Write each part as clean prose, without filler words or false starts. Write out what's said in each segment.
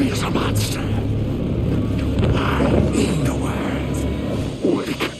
Is a monster. I need the world. Wake.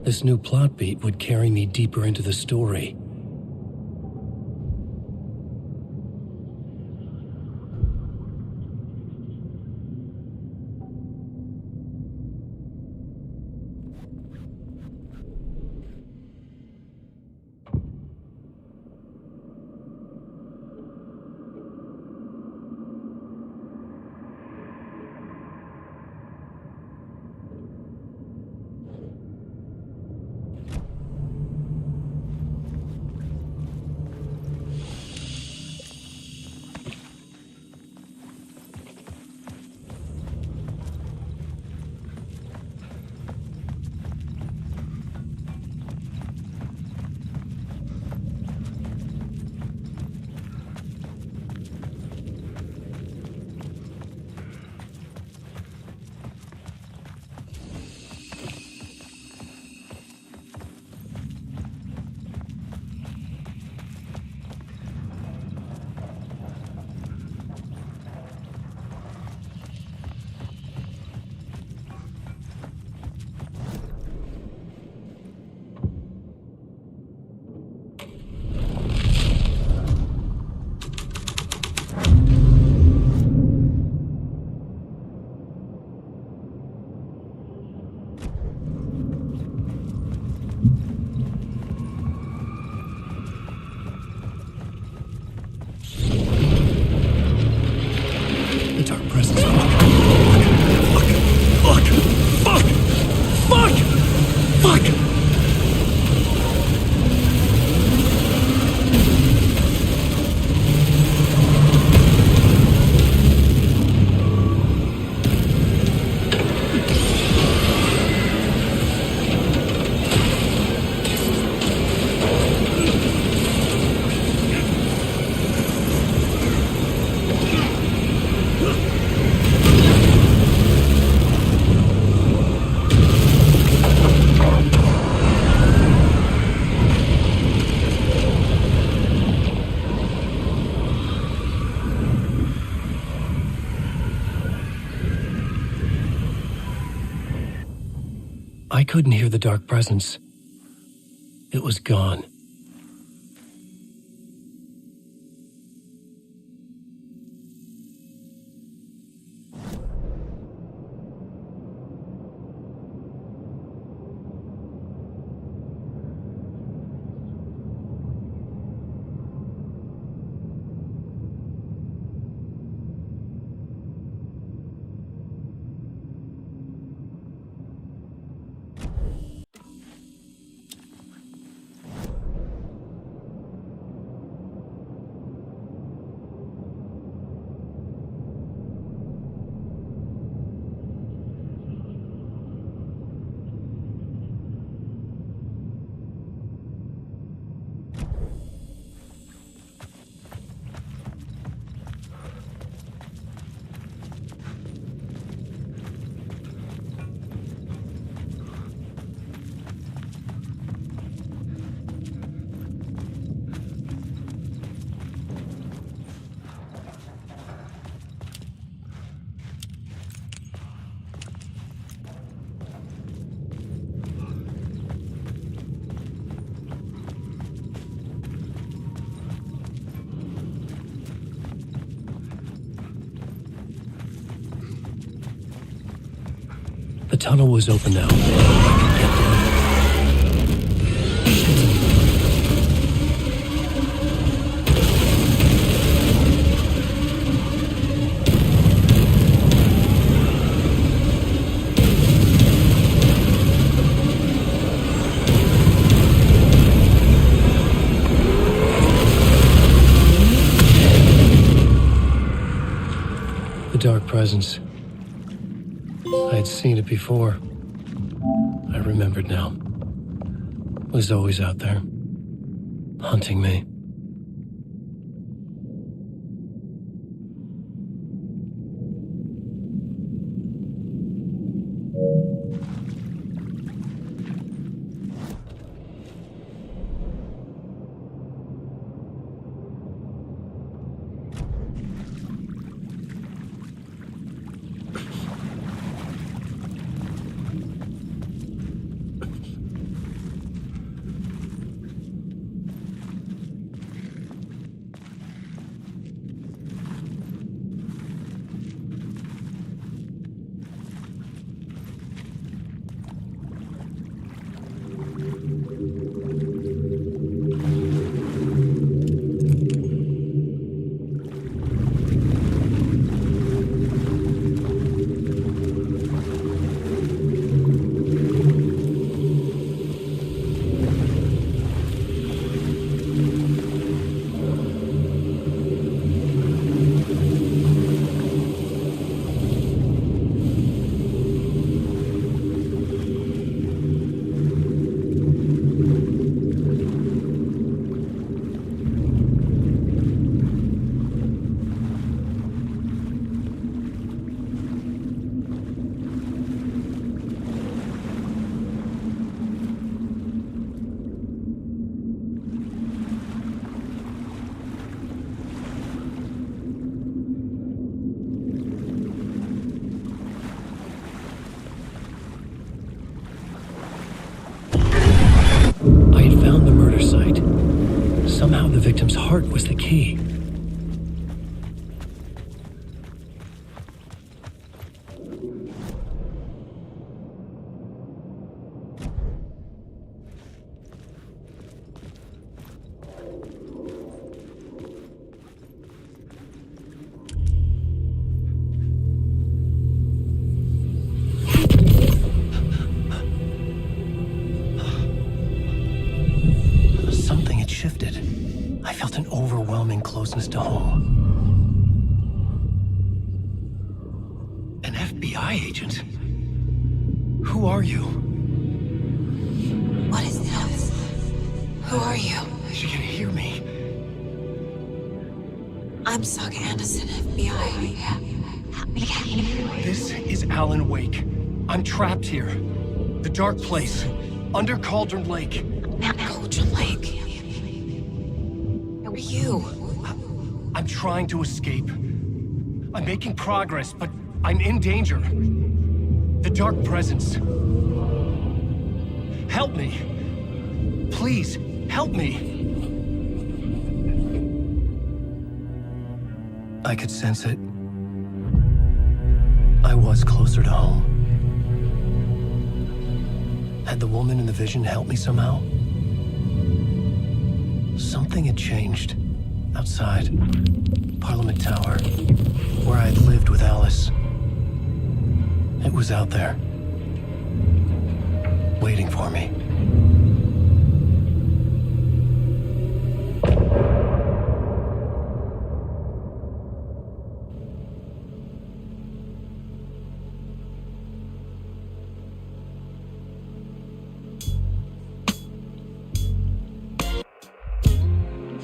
This new plot beat would carry me deeper into the story. I couldn't hear the dark presence. It was gone. tunnel was open now. I could get there. The dark presence. I had seen it before. I remembered now. It was always out there, hunting me. Somehow the victim's heart was the key. Something had shifted. I felt an overwhelming closeness to home. An FBI agent? Who are you? What is this? Who are you? She can hear me. I'm Saga Anderson, FBI. This is Alan Wake. I'm trapped here. The dark place. Under Cauldron Lake. Cauldron Lake. Who are you? I'm trying to escape. I'm making progress, but I'm in danger. The dark presence. Help me. Please, help me. I could sense it. I was closer to home. Had the woman in the vision helped me somehow? Something had changed. Outside. Parliament Tower. Where I had lived with Alice. It was out there. Waiting for me.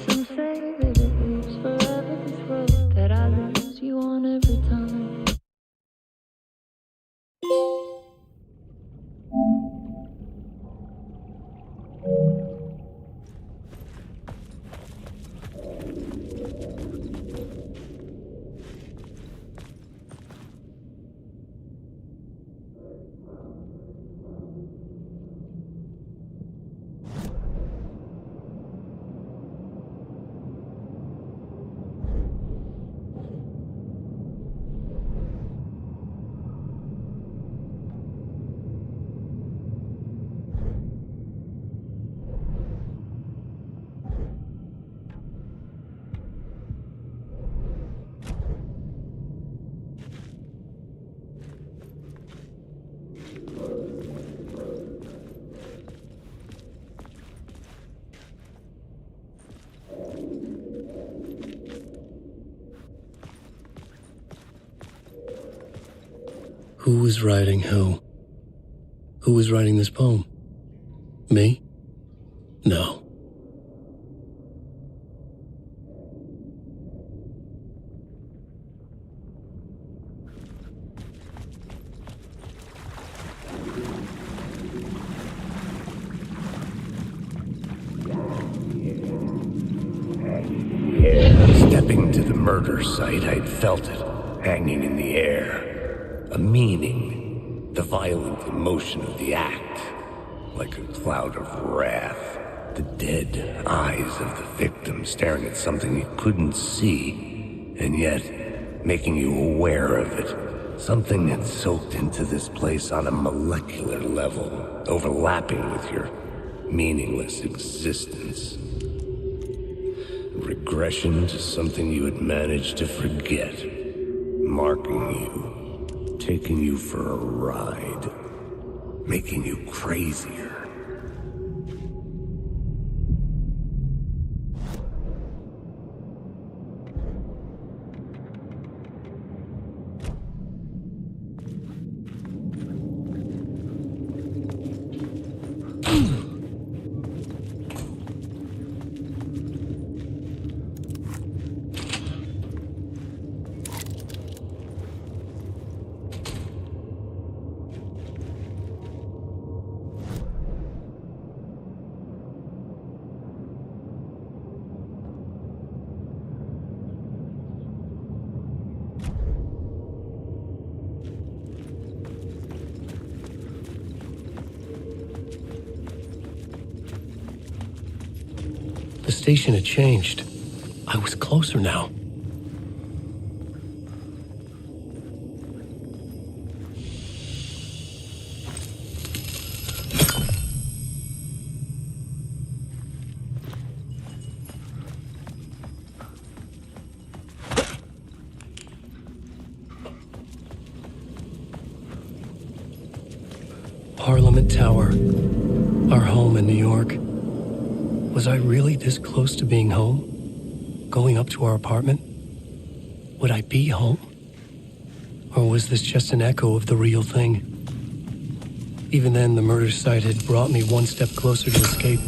Some say that it lives forever, this road that I lose you on every time. Who was writing who? Who was writing this poem? Me? No. Stepping to the murder site, I'd felt it, hanging in the air. A meaning, the violent emotion of the act, like a cloud of wrath. The dead eyes of the victim staring at something you couldn't see, and yet making you aware of it. Something had soaked into this place on a molecular level, overlapping with your meaningless existence. Regression to something you had managed to forget, marking you, taking you for a ride, making you crazier. The station had changed. I was closer now. Parliament Tower, our home in New York. Was I really this close to being home? Going up to our apartment? Would I be home? Or was this just an echo of the real thing? Even then, the murder site had brought me one step closer to escape.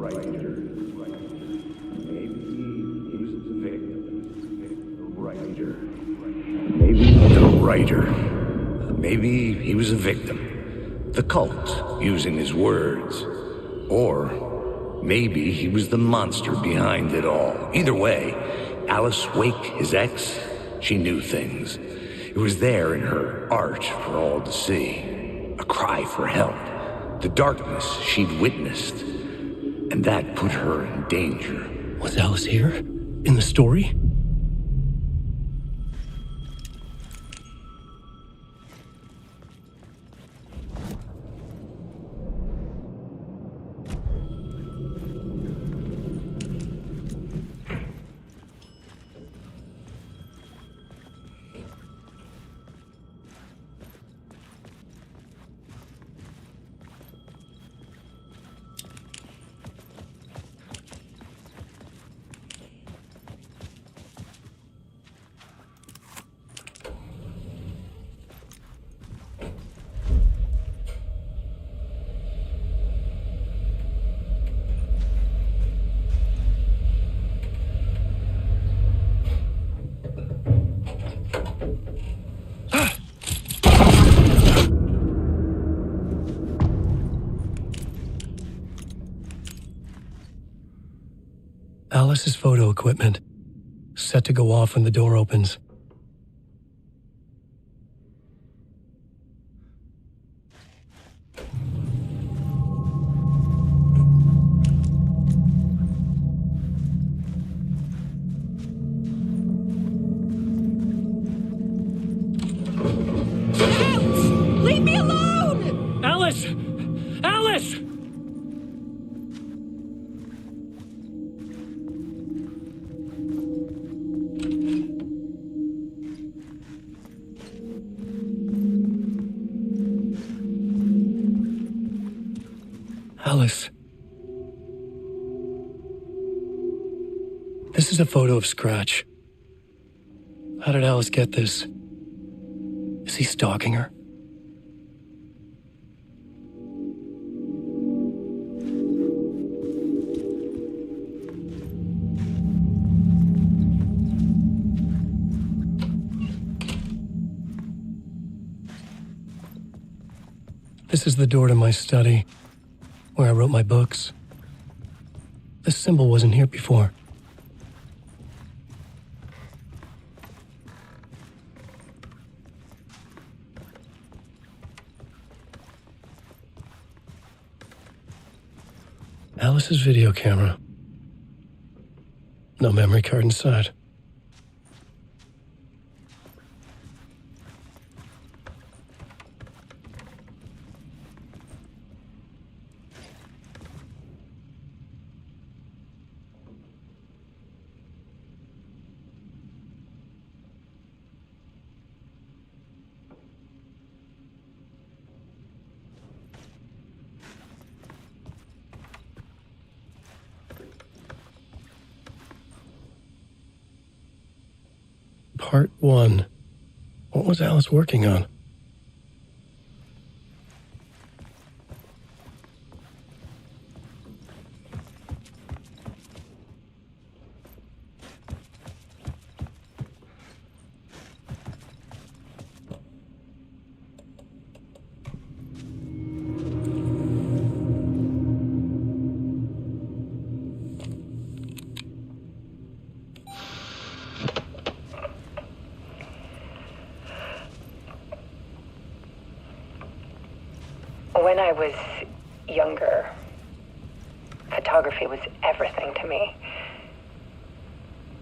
writer. Maybe he was the victim. The writer. Maybe the writer. Maybe he was a victim. The cult, using his words. Or maybe he was the monster behind it all. Either way, Alice Wake, his ex, she knew things. It was there in her art for all to see. A cry for help. The darkness she'd witnessed. And that put her in danger. Was Alice here? In the story? Alice's photo equipment, set to go off when the door opens. Leave me alone! Alice! Alice! Alice. This is a photo of Scratch. How did Alice get this? Is he stalking her? This is the door to my study, where I wrote my books. This symbol wasn't here before. Alice's video camera. No memory card inside. Part 1. What was Alice working on? When I was younger, photography was everything to me.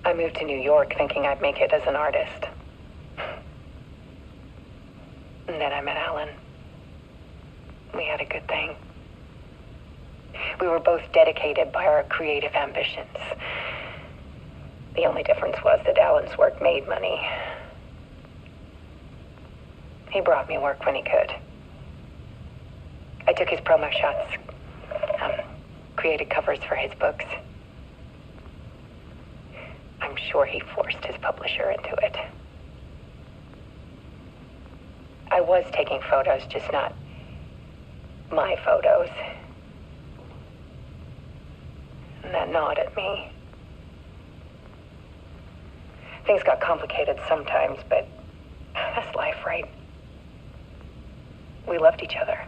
I moved to New York thinking I'd make it as an artist. And then I met Alan. We had a good thing. We were both dedicated by our creative ambitions. The only difference was that Alan's work made money. He brought me work when he could. I took his promo shots, created covers for his books. I'm sure he forced his publisher into it. I was taking photos, just not my photos. and that nod at me. Things got complicated sometimes, but that's life, right? We loved each other.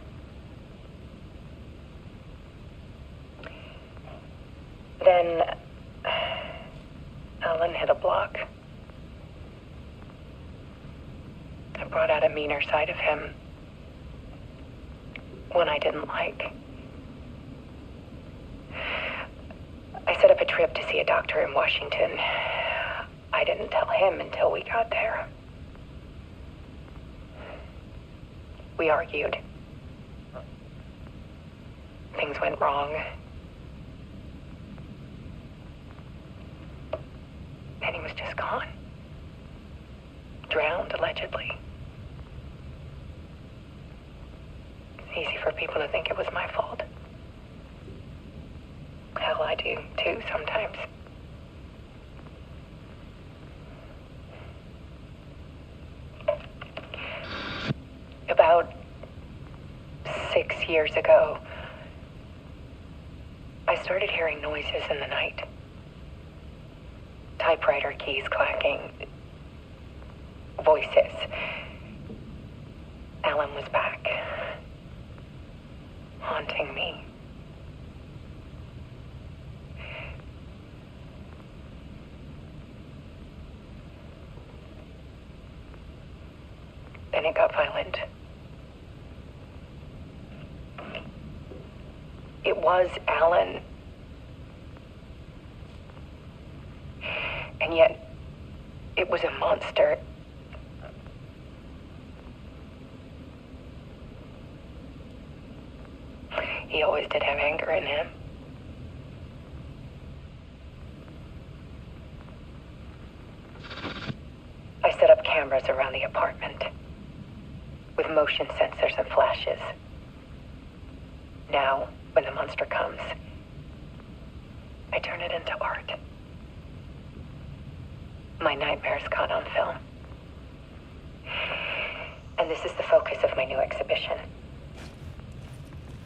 Then Alan hit a block. I brought out a meaner side of him. One I didn't like. I set up a trip to see a doctor in Washington. I didn't tell him until we got there. We argued. Things went wrong. And he was just gone. Drowned, allegedly. It's easy for people to think it was my fault. Hell, I do, too, sometimes. About 6 years ago, I started hearing noises in the night. Typewriter keys clacking. Voices. Alan was back. Haunting me. Then it got violent. It was Alan. And yet, it was a monster. He always did have anger in him. I set up cameras around the apartment with motion sensors and flashes. Now, when the monster comes, I turn it into art. My nightmares caught on film. And this is the focus of my new exhibition.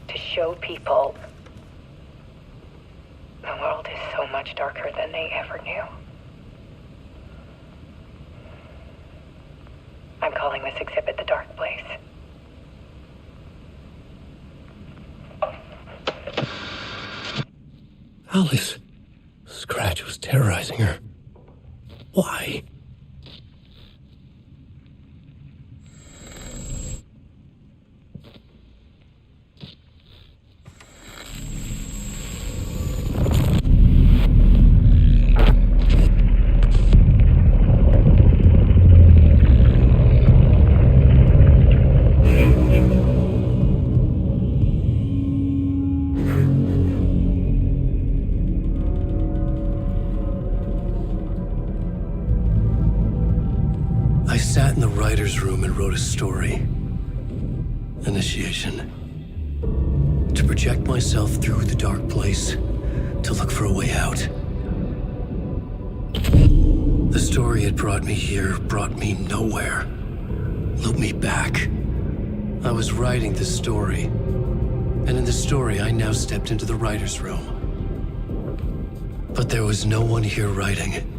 To show people the world is so much darker than they ever knew. I'm calling this exhibit The Dark Place. Alice. Scratch was terrorizing her. Why? I sat in the writer's room and wrote a story. Initiation. To project myself through the dark place, to look for a way out. The story had brought me here, brought me nowhere. Looped me back. I was writing the story. And in the story, I now stepped into the writer's room. But there was no one here writing.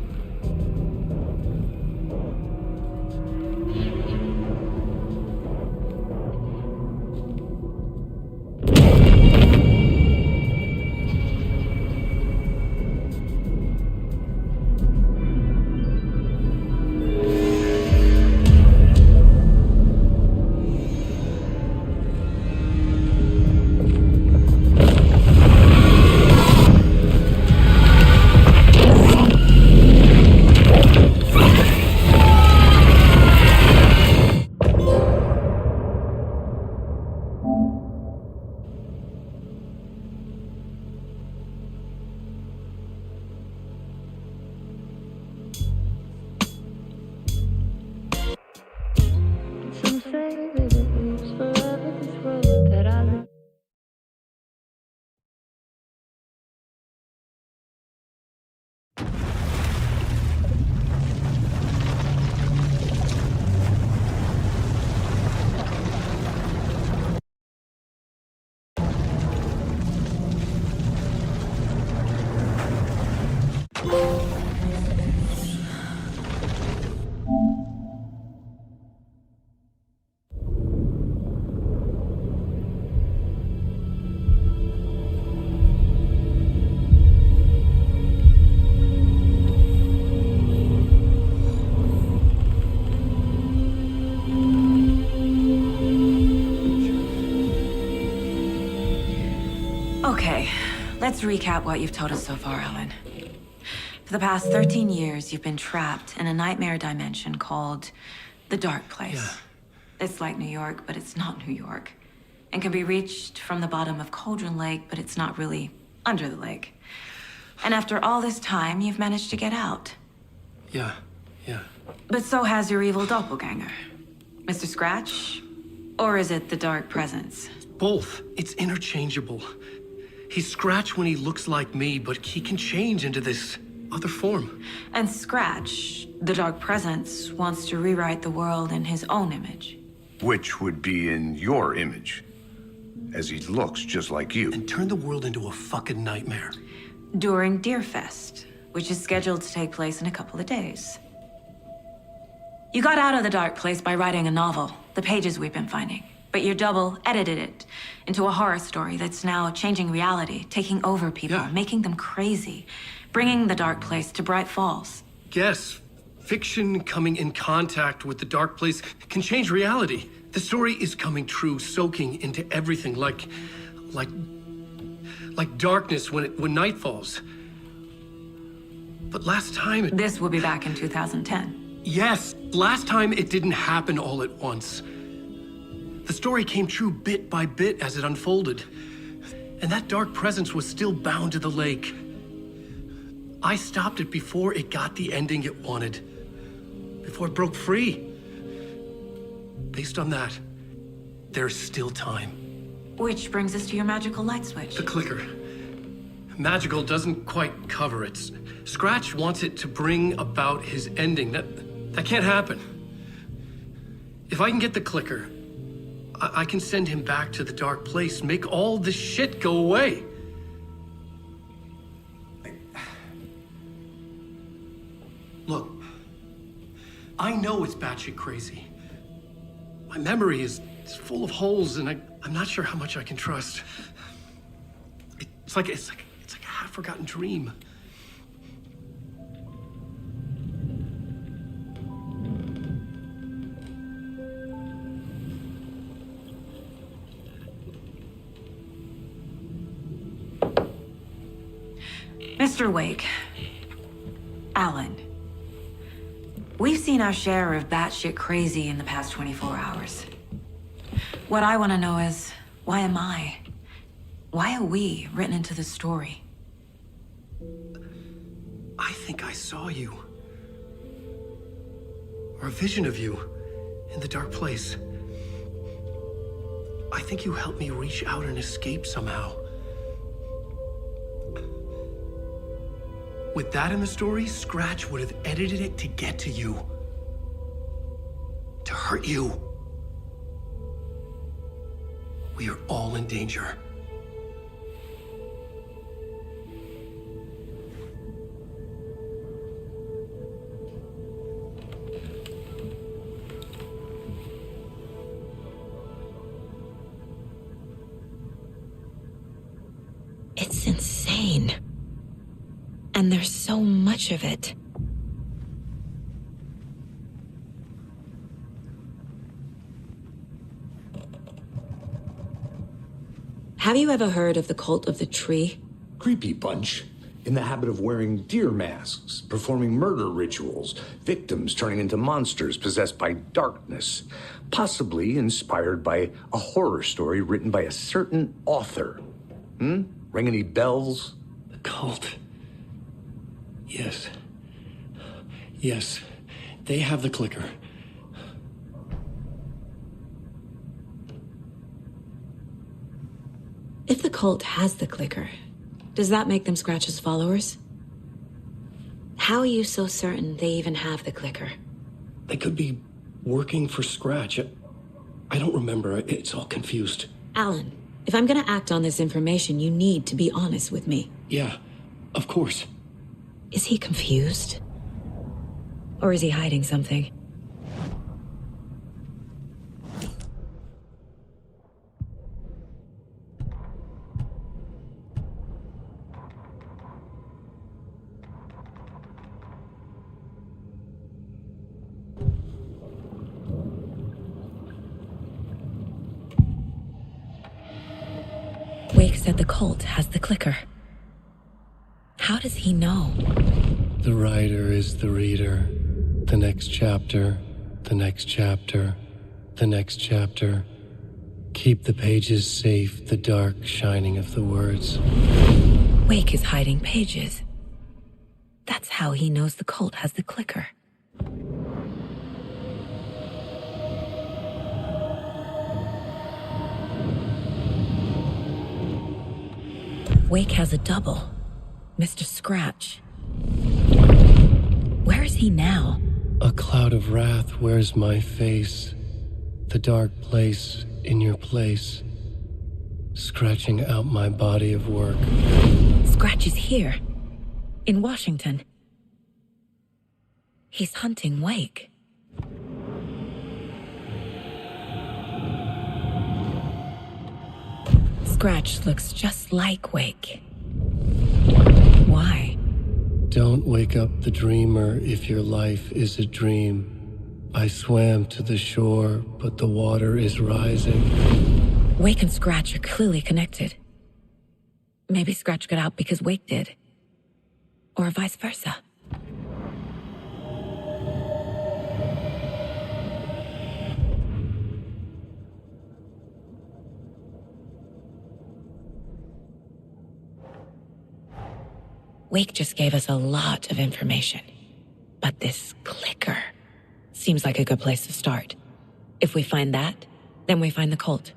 Let's recap what you've told us so far, Alan. For the past 13 years, you've been trapped in a nightmare dimension called the Dark Place. Yeah. It's like New York, but it's not New York. And can be reached from the bottom of Cauldron Lake, but it's not really under the lake. And after all this time, you've managed to get out. Yeah. But so has your evil doppelganger. Mr. Scratch? Or is it the Dark Presence? Both. It's interchangeable. He's Scratch when he looks like me, but he can change into this other form. And Scratch, the Dark Presence, wants to rewrite the world in his own image. Which would be in your image, as he looks just like you. And turn the world into a fucking nightmare. During Deerfest, which is scheduled to take place in a couple of days. You got out of the Dark Place by writing a novel, the pages we've been finding. But your double edited it into a horror story that's now changing reality, taking over people, Yeah. making them crazy, bringing the Dark Place to Bright Falls. Yes, fiction coming in contact with the Dark Place can change reality. The story is coming true, soaking into everything like darkness when night falls. But last time This will be back in 2010. Yes, last time it didn't happen all at once. The story came true bit by bit as it unfolded. And that dark presence was still bound to the lake. I stopped it before it got the ending it wanted. Before it broke free. Based on that, there's still time. Which brings us to your magical light switch. The clicker. Magical doesn't quite cover it. Scratch wants it to bring about his ending. That can't happen. If I can get the clicker, I can send him back to the Dark Place, make all this shit go away. Look, I know it's batshit crazy. My memory is full of holes, and I'm not sure how much I can trust. It's like a half-forgotten dream. Mr. Wake, Alan, we've seen our share of batshit crazy in the past 24 hours. What I want to know is, why am I? Why are we written into the story? I think I saw you. Or a vision of you in the Dark Place. I think you helped me reach out and escape somehow. With that in the story, Scratch would have edited it to get to you. To hurt you. We are all in danger. It's insane. And there's so much of it. Have you ever heard of the cult of the tree? Creepy bunch. In the habit of wearing deer masks, performing murder rituals, victims turning into monsters possessed by darkness, possibly inspired by a horror story written by a certain author. Ring any bells? The cult. Yes. Yes. They have the clicker. If the cult has the clicker, does that make them Scratch's followers? How are you so certain they even have the clicker? They could be working for Scratch. I don't remember. It's all confused. Alan, if I'm gonna act on this information, you need to be honest with me. Yeah, of course. Is he confused? Or is he hiding something? Wake said the cult has the clicker. How does he know? The writer is the reader. The next chapter, the next chapter, the next chapter. Keep the pages safe, the dark shining of the words. Wake is hiding pages. That's how he knows the cult has the clicker. Wake has a double. Mr. Scratch. Where is he now? A cloud of wrath wears my face. The dark place in your place. Scratching out my body of work. Scratch is here. In Washington. He's hunting Wake. Scratch looks just like Wake. Why? Don't wake up the dreamer if your life is a dream. I swam to the shore, but the water is rising. Wake and Scratch are clearly connected. Maybe Scratch got out because Wake did. Or vice versa. Wake just gave us a lot of information. But this clicker seems like a good place to start. If we find that, then we find the cult.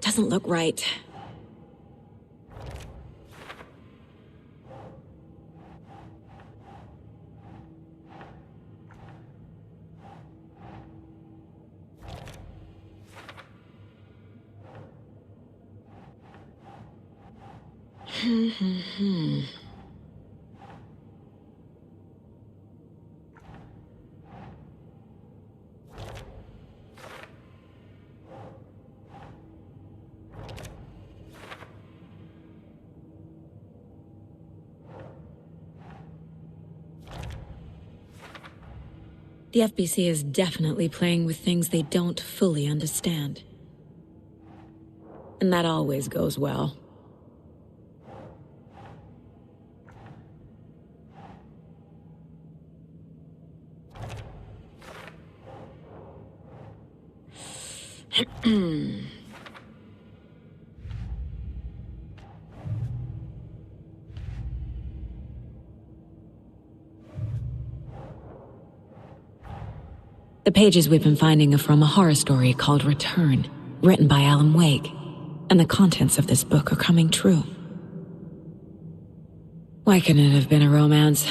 Doesn't look right. The FBC is definitely playing with things they don't fully understand. And that always goes well. The pages we've been finding are from a horror story called Return, written by Alan Wake, and the contents of this book are coming true. Why couldn't it have been a romance?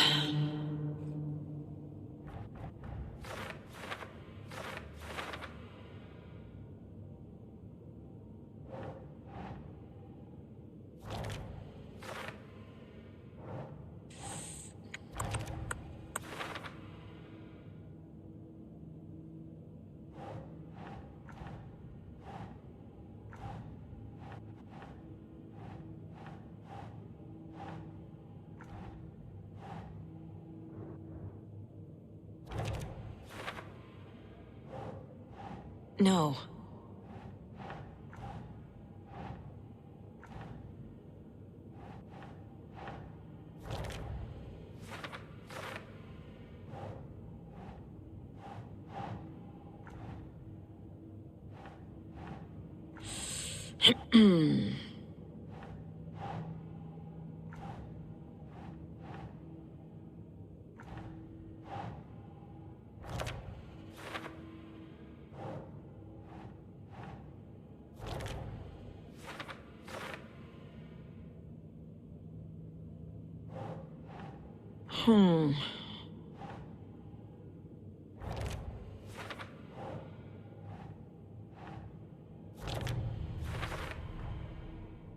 No.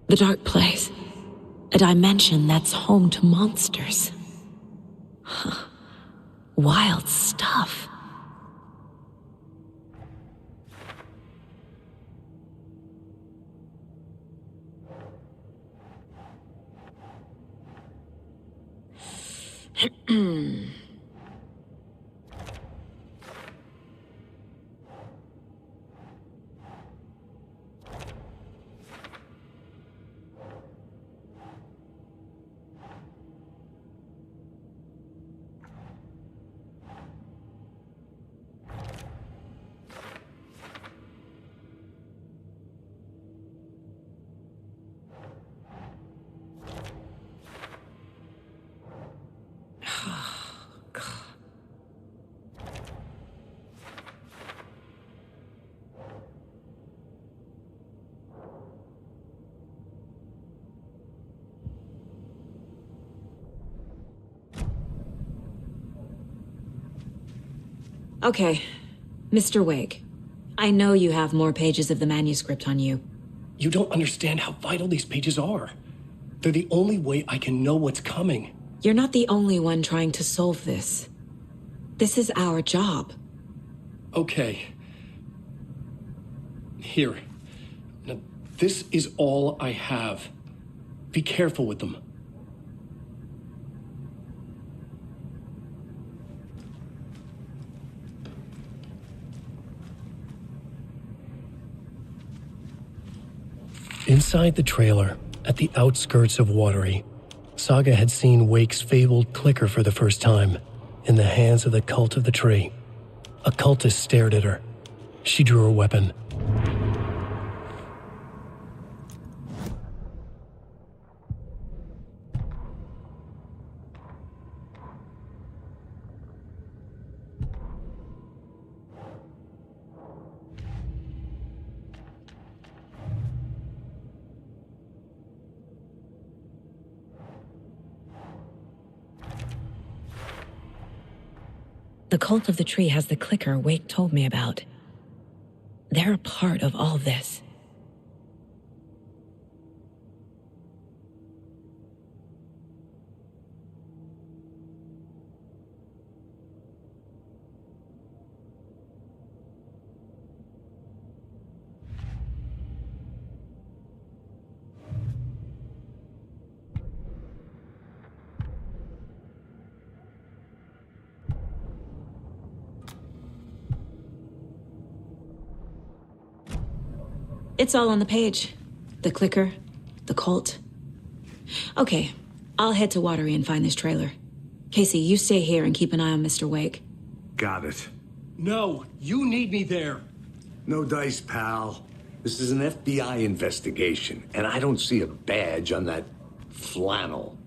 The dark place. A dimension that's home to monsters. Huh. Wild stuff. Okay, Mr. Wake. I know you have more pages of the manuscript on you. You don't understand how vital these pages are. They're the only way I can know what's coming. You're not the only one trying to solve this. This is our job. Okay. Here. Now, this is all I have. Be careful with them. Inside the trailer, at the outskirts of Watery, Saga had seen Wake's fabled clicker for the first time, in the hands of the Cult of the Tree. A cultist stared at her. She drew her weapon. The Cult of the Tree has the clicker Wake told me about. They're a part of all this. It's all on the page. The clicker, the cult. Okay, I'll head to Watery and find this trailer. Casey, you stay here and keep an eye on Mr. Wake. Got it. No, you need me there. No dice, pal. This is an FBI investigation, and I don't see a badge on that flannel.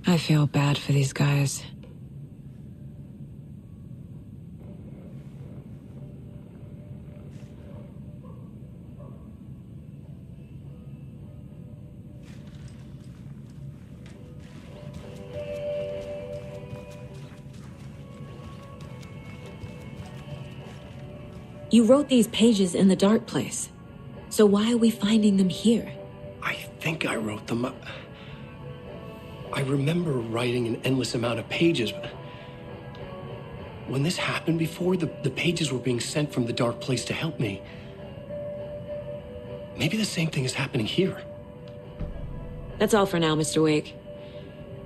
I feel bad for these guys. You wrote these pages in the dark place. So why are we finding them here? I think I wrote them. I remember writing an endless amount of pages, but when this happened before, the pages were being sent from the dark place to help me. Maybe the same thing is happening here. That's all for now, Mr. Wake.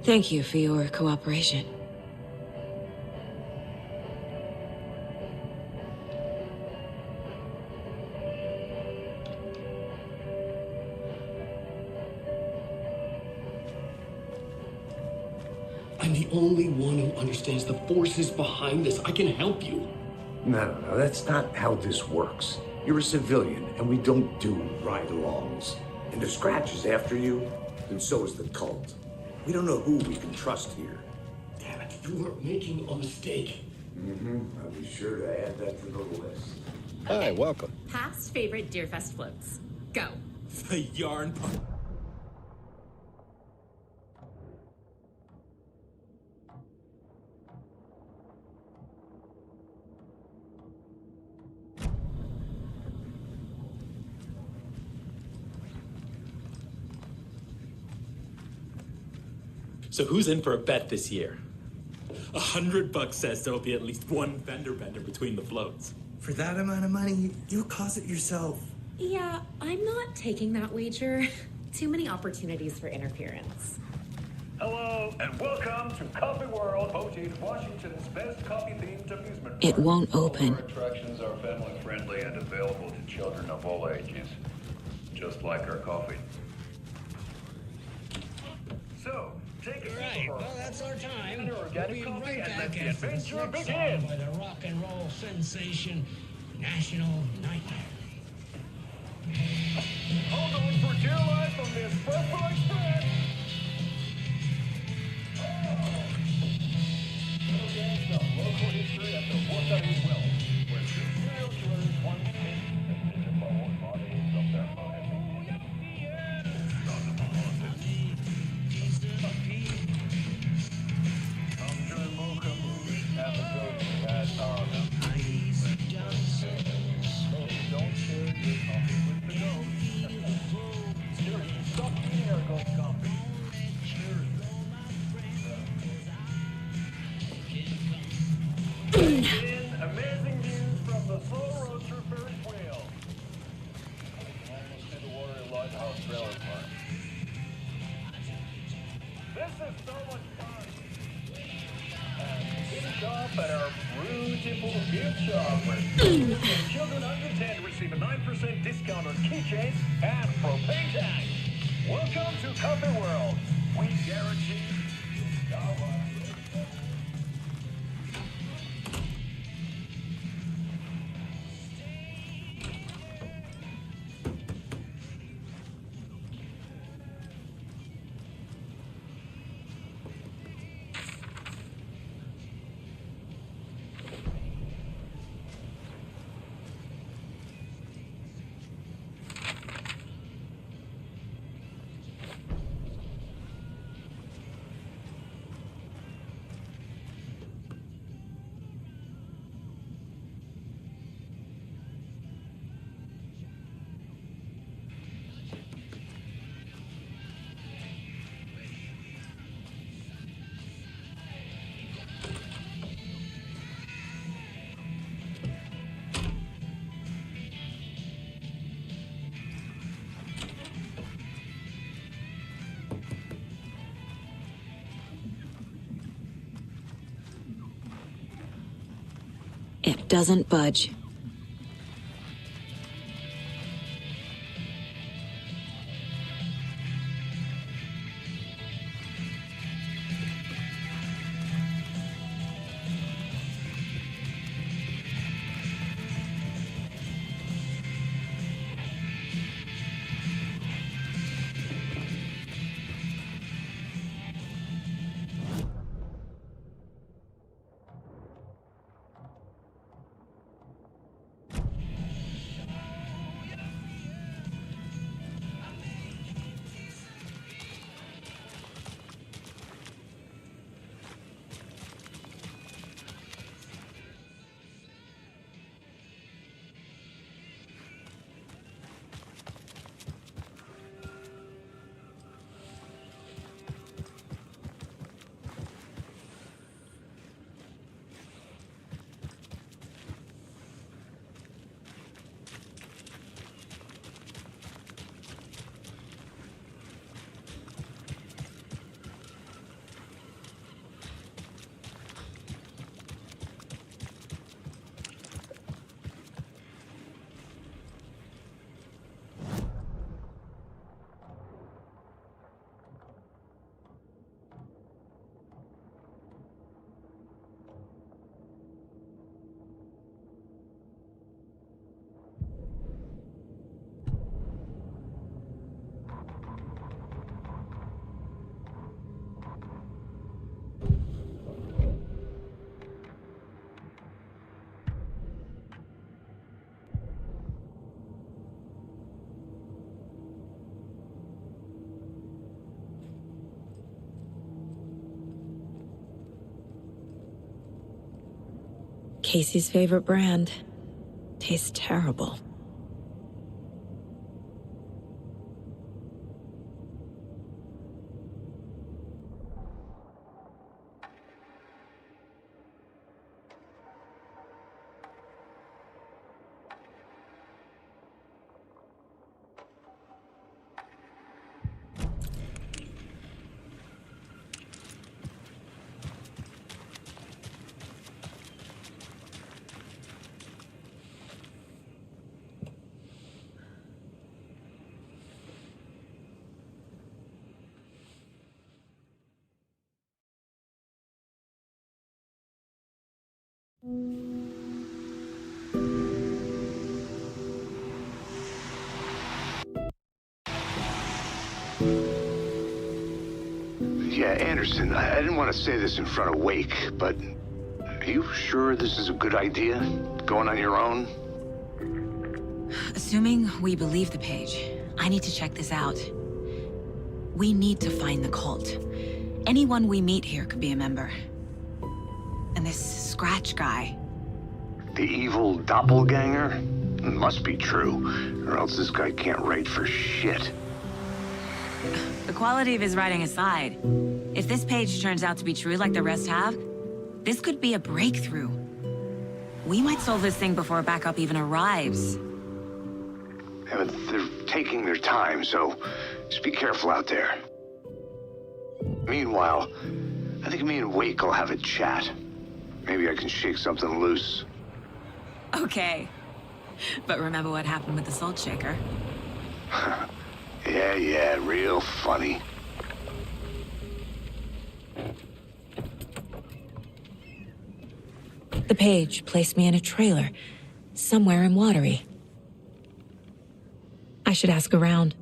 Thank you for your cooperation. I'm the only one who understands the forces behind this. I can help you. No, that's not how this works. You're a civilian, and we don't do ride-alongs. And if Scratch is after you, then so is the cult. We don't know who we can trust here. Damn it, you are making a mistake. I'll be sure to add that to the list. Hi, welcome. Past favorite Deerfest floats. Go. The yarn part. So who's in for a bet this year? $100 says there'll be at least one fender bender between the floats. For that amount of money, you'll cause it yourself. Yeah, I'm not taking that wager. Too many opportunities for interference. Hello, and welcome to Coffee World, voted Washington's best coffee-themed amusement park. It won't open. Our attractions are family-friendly and available to children of all ages, just like our coffee. So, take a sip of our that's our time. organic We'll be coffee right and let back the after this adventure next begin. song by the rock and roll sensation, National Nightmare. Hold on for dear life on this Purple Express. Some local history at the Waterloo Well, where two serial killers once came and visit the old bodies of their motives. Come join Mocha Moose and the Ghost at our don't share your coffee with the ghost. Seriously, stop eating our ghost coffee. Amazing views from the Slow Roaster Ferris wheel. Almost to the Warrior Lighthouse Trailer Park. This is so much fun. And finish off at our beautiful gift shop where children under 10 receive a 9% discount on keychains and propane tanks. Welcome to Coffee World. We guarantee It doesn't budge. Casey's favorite brand. Tastes terrible. Yeah, Anderson, I didn't want to say this in front of Wake, but are you sure this is a good idea? Going on your own? Assuming we believe the page, I need to check this out. We need to find the cult. Anyone we meet here could be a member. And this Scratch guy. The evil doppelganger? Must be true, or else this guy can't write for shit. The quality of his writing aside, if this page turns out to be true like the rest have, this could be a breakthrough. We might solve this thing before backup even arrives. Yeah, but they're taking their time, so just be careful out there. Meanwhile, I think me and Wake will have a chat. Maybe I can shake something loose. Okay. But remember what happened with the salt shaker? Yeah, real funny. The page placed me in a trailer, somewhere in Watery. I should ask around.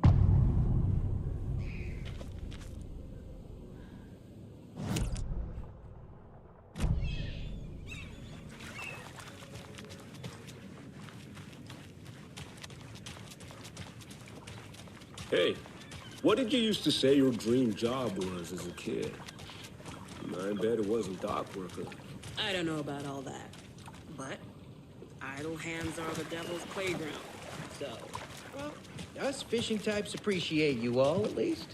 Hey, what did you used to say your dream job was as a kid? I bet it wasn't dock worker. I don't know about all that, but idle hands are the devil's playground, so... Well, us fishing types appreciate you all, at least.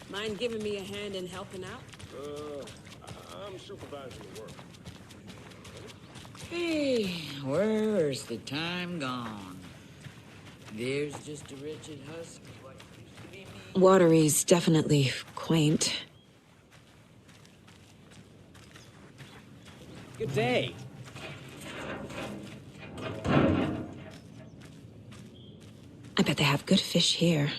Mind giving me a hand in helping out? I'm supervising the work. Hey, where's the time gone? There's just a wretched husk of what used to be me. Watery's definitely quaint. Good day. I bet they have good fish here.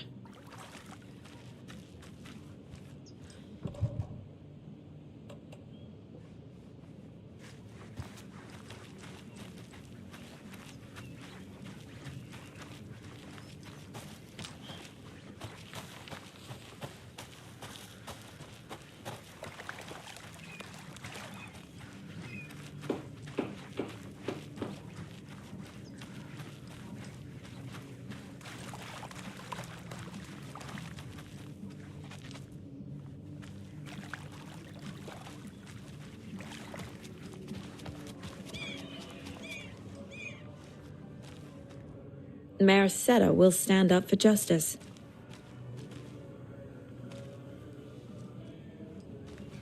Mayor Seta will stand up for justice.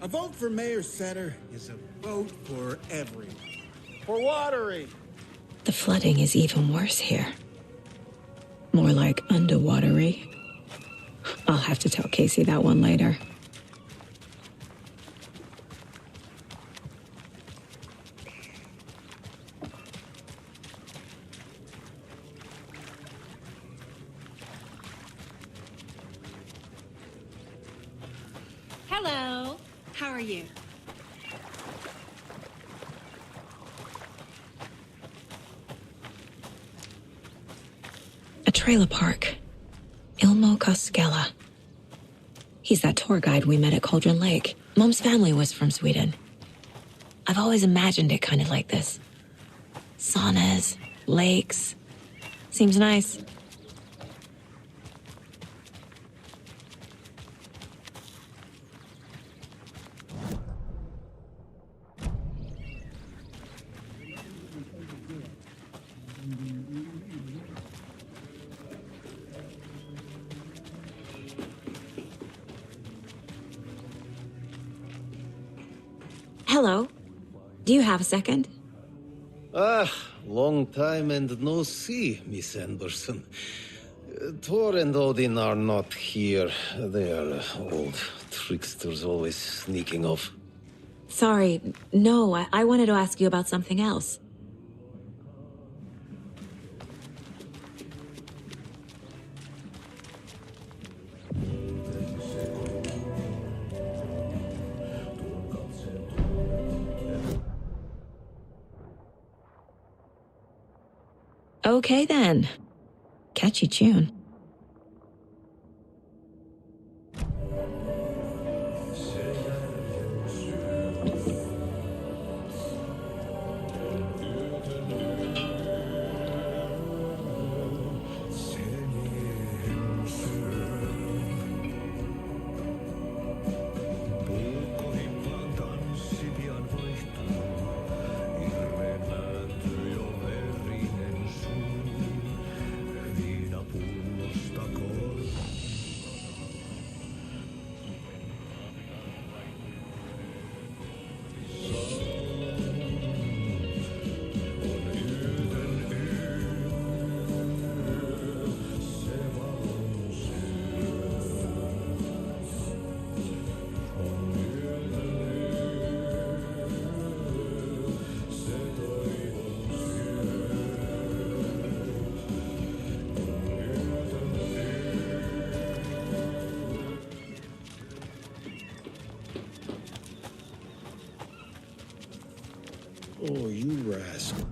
A vote for Mayor Setter is a vote for everyone. For Watery. The flooding is even worse here. More like underwatery. I'll have to tell Casey that one later. Hello. How are you? A trailer park. Ilmo Koskela. He's that tour guide we met at Cauldron Lake. Mom's family was from Sweden. I've always imagined it kind of like this. Saunas, lakes. Seems nice. Do you have a second? Long time and no see, Miss Anderson. Thor and Odin are not here. They are old tricksters always sneaking off. Sorry, no, I wanted to ask you about something else. Okay then. Catchy tune. Oh, you rascal.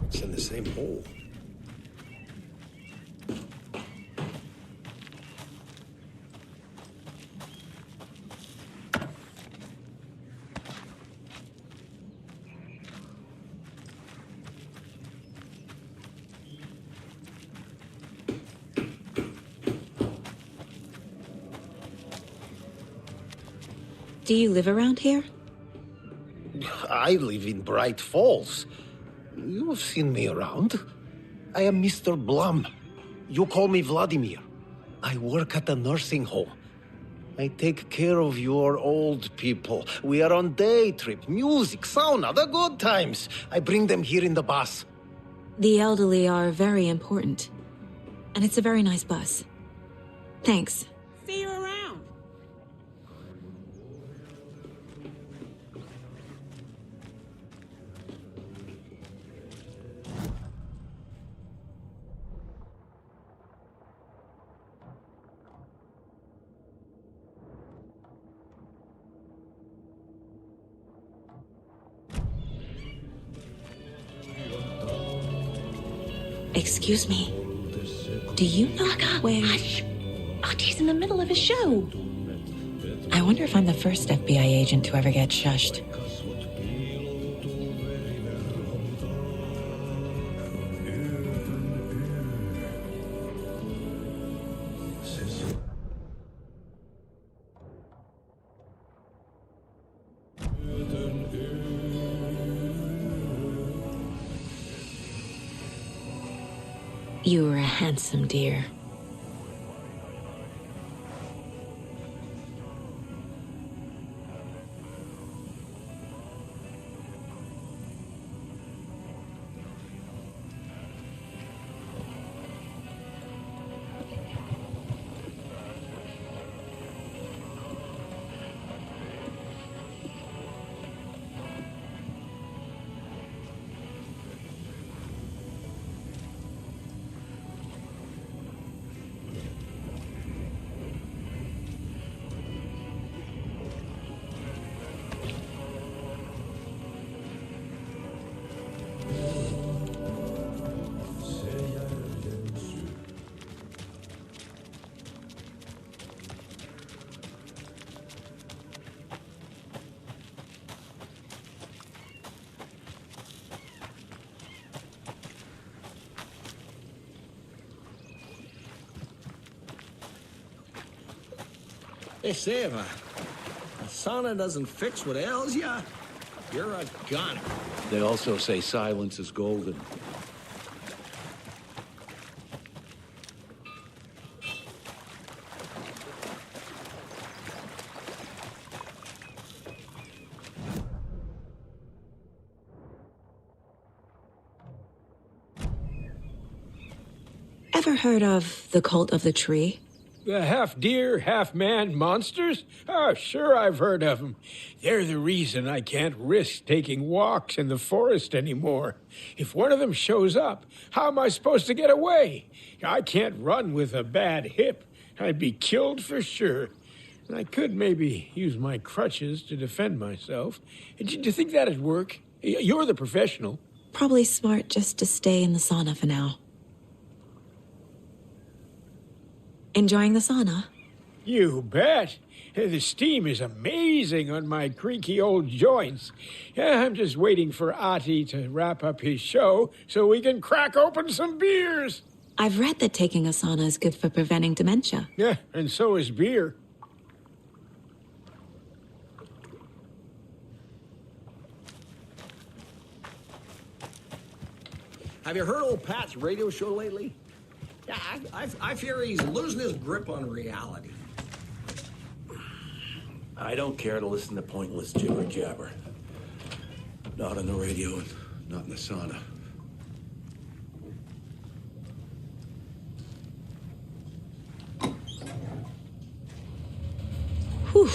It's in the same hole. Do you live around here? I live in Bright Falls. You have seen me around. I am Mr. Blum. You call me Vladimir. I work at a nursing home. I take care of your old people. We are on day trip, music, sauna, the good times. I bring them here in the bus. The elderly are very important. And it's a very nice bus. Thanks. See you around. Excuse me. Do you know where... Hush! Artie's in the middle of a show. I wonder if I'm the first FBI agent to ever get shushed. You were a handsome dear. Hey, Seva, a sauna doesn't fix what ails ya. You're a gunner. They also say silence is golden. Ever heard of the Cult of the Tree? The half-deer, half-man monsters? Oh, sure I've heard of them. They're the reason I can't risk taking walks in the forest anymore. If one of them shows up, how am I supposed to get away? I can't run with a bad hip. I'd be killed for sure. And I could maybe use my crutches to defend myself. Do you think that'd work? You're the professional. Probably smart just to stay in the sauna for now. Enjoying the sauna? You bet. The steam is amazing on my creaky old joints. I'm just waiting for Ati to wrap up his show so we can crack open some beers. I've read that taking a sauna is good for preventing dementia. Yeah, and so is beer. Have you heard old Pat's radio show lately? Yeah, I fear he's losing his grip on reality. I don't care to listen to pointless jibber jabber. Not on the radio and not in the sauna. Whew.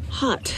Hot.